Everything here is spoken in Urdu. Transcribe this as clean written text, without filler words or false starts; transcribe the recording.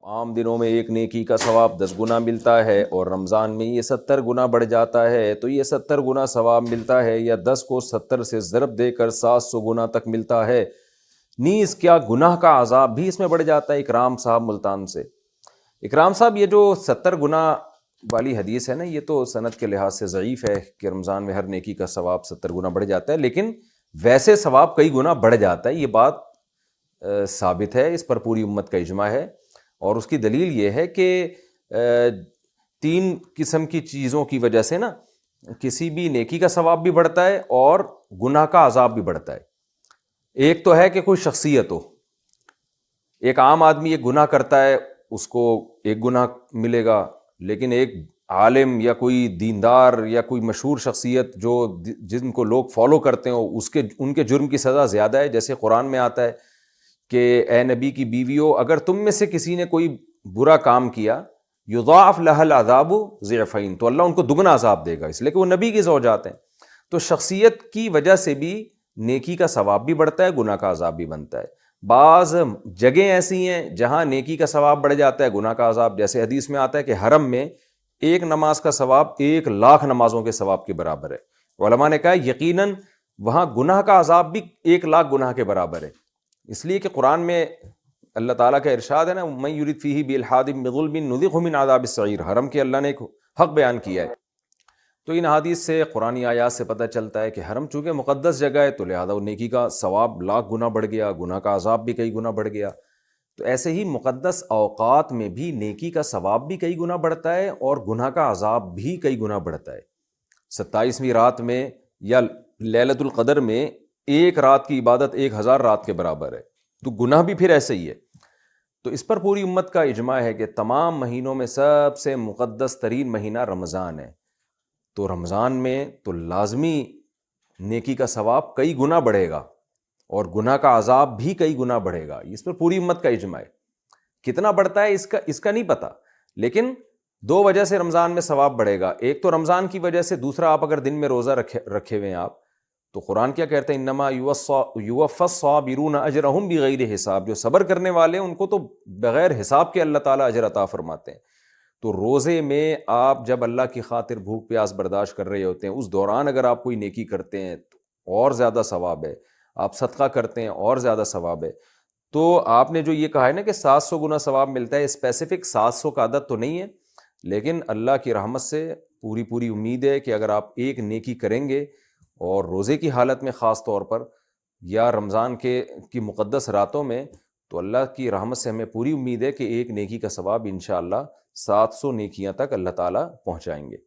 عام دنوں میں ایک نیکی کا ثواب 10 گنا ملتا ہے اور رمضان میں یہ 70 گنا بڑھ جاتا ہے، تو یہ 70 گنا ثواب ملتا ہے، یا 10 کو 70 سے ضرب دے کر 700 گنا تک ملتا ہے۔ نیز کیا گناہ کا عذاب بھی اس میں بڑھ جاتا ہے۔ اکرام صاحب ملتان سے، اکرام صاحب یہ جو 70 گنا والی حدیث ہے نا، یہ تو سند کے لحاظ سے ضعیف ہے کہ رمضان میں ہر نیکی کا ثواب 70 گنا بڑھ جاتا ہے، لیکن ویسے ثواب کئی گنا بڑھ جاتا ہے، یہ بات ثابت ہے، اس پر پوری امت کا اجماع ہے۔ اور اس کی دلیل یہ ہے کہ 3 قسم کی چیزوں کی وجہ سے نا کسی بھی نیکی کا ثواب بھی بڑھتا ہے اور گناہ کا عذاب بھی بڑھتا ہے۔ ایک تو ہے کہ کوئی شخصیت ہو، ایک عام آدمی ایک گناہ کرتا ہے، اس کو ایک گناہ ملے گا، لیکن ایک عالم یا کوئی دیندار یا کوئی مشہور شخصیت جو جن کو لوگ فالو کرتے ہیں ان کے جرم کی سزا زیادہ ہے۔ جیسے قرآن میں آتا ہے کہ اے نبی کی بیویوں، اگر تم میں سے کسی نے کوئی برا کام کیا، یضاعف لها العذاب ضعفین، تو اللہ ان کو دگنا عذاب دے گا، اس لیے کہ وہ نبی کی زوجات ہیں۔ تو شخصیت کی وجہ سے بھی نیکی کا ثواب بھی بڑھتا ہے، گناہ کا عذاب بھی بنتا ہے۔ بعض جگہیں ایسی ہیں جہاں نیکی کا ثواب بڑھ جاتا ہے، گناہ کا عذاب، جیسے حدیث میں آتا ہے کہ حرم میں ایک نماز کا ثواب 1,00,000 نمازوں کے ثواب کے برابر ہے۔ علماء نے کہا یقیناً وہاں گناہ کا عذاب بھی 1,00,000 گناہ کے برابر ہے، اس لیے کہ قرآن میں اللہ تعالیٰ کا ارشاد ہے نا، من یرد فیہ بالحاد بظلم نذقہ من عذاب السعیر، حرم کے اللہ نے ایک حق بیان کیا ہے۔ تو ان حدیث سے، قرآنی آیات سے پتہ چلتا ہے کہ حرم چونکہ مقدس جگہ ہے تو لہذا وہ نیکی کا ثواب 1,00,000 گنا بڑھ گیا، گناہ کا عذاب بھی کئی گنا بڑھ گیا۔ تو ایسے ہی مقدس اوقات میں بھی نیکی کا ثواب بھی کئی گنا بڑھتا ہے اور گناہ کا عذاب بھی کئی گنا بڑھتا ہے۔ 27ویں رات میں یا لیلۃ القدر میں ایک رات کی عبادت 1,000 رات کے برابر ہے، تو گناہ بھی پھر ایسے ہی ہے۔ تو اس پر پوری امت کا اجماع ہے کہ تمام مہینوں میں سب سے مقدس ترین مہینہ رمضان ہے، تو رمضان میں تو لازمی نیکی کا ثواب کئی گنا بڑھے گا اور گناہ کا عذاب بھی کئی گنا بڑھے گا، اس پر پوری امت کا اجماع ہے۔ کتنا بڑھتا ہے اس کا نہیں پتہ، لیکن 2 وجہ سے رمضان میں ثواب بڑھے گا۔ ایک تو رمضان کی وجہ سے، دوسرا آپ اگر دن میں روزہ رکھے ہوئے ہیں آپ، تو قرآن کیا کہتے ہیں، انما یوفی الصابرون اجرہم بغیر حساب، جو صبر کرنے والے ہیں ان کو تو بغیر حساب کے اللہ تعالیٰ اجر عطا فرماتے ہیں۔ تو روزے میں آپ جب اللہ کی خاطر بھوک پیاس برداشت کر رہے ہوتے ہیں، اس دوران اگر آپ کوئی نیکی کرتے ہیں تو اور زیادہ ثواب ہے، آپ صدقہ کرتے ہیں اور زیادہ ثواب ہے۔ تو آپ نے جو یہ کہا ہے نا کہ 700 گنا ثواب ملتا ہے، اسپیسیفک 700 کا عدد تو نہیں ہے، لیکن اللہ کی رحمت سے پوری امید ہے کہ اگر آپ ایک نیکی کریں گے اور روزے کی حالت میں خاص طور پر، یا رمضان کی مقدس راتوں میں، تو اللہ کی رحمت سے ہمیں پوری امید ہے کہ ایک نیکی کا ثواب انشاءاللہ 700 نیکیاں تک اللہ تعالیٰ پہنچائیں گے۔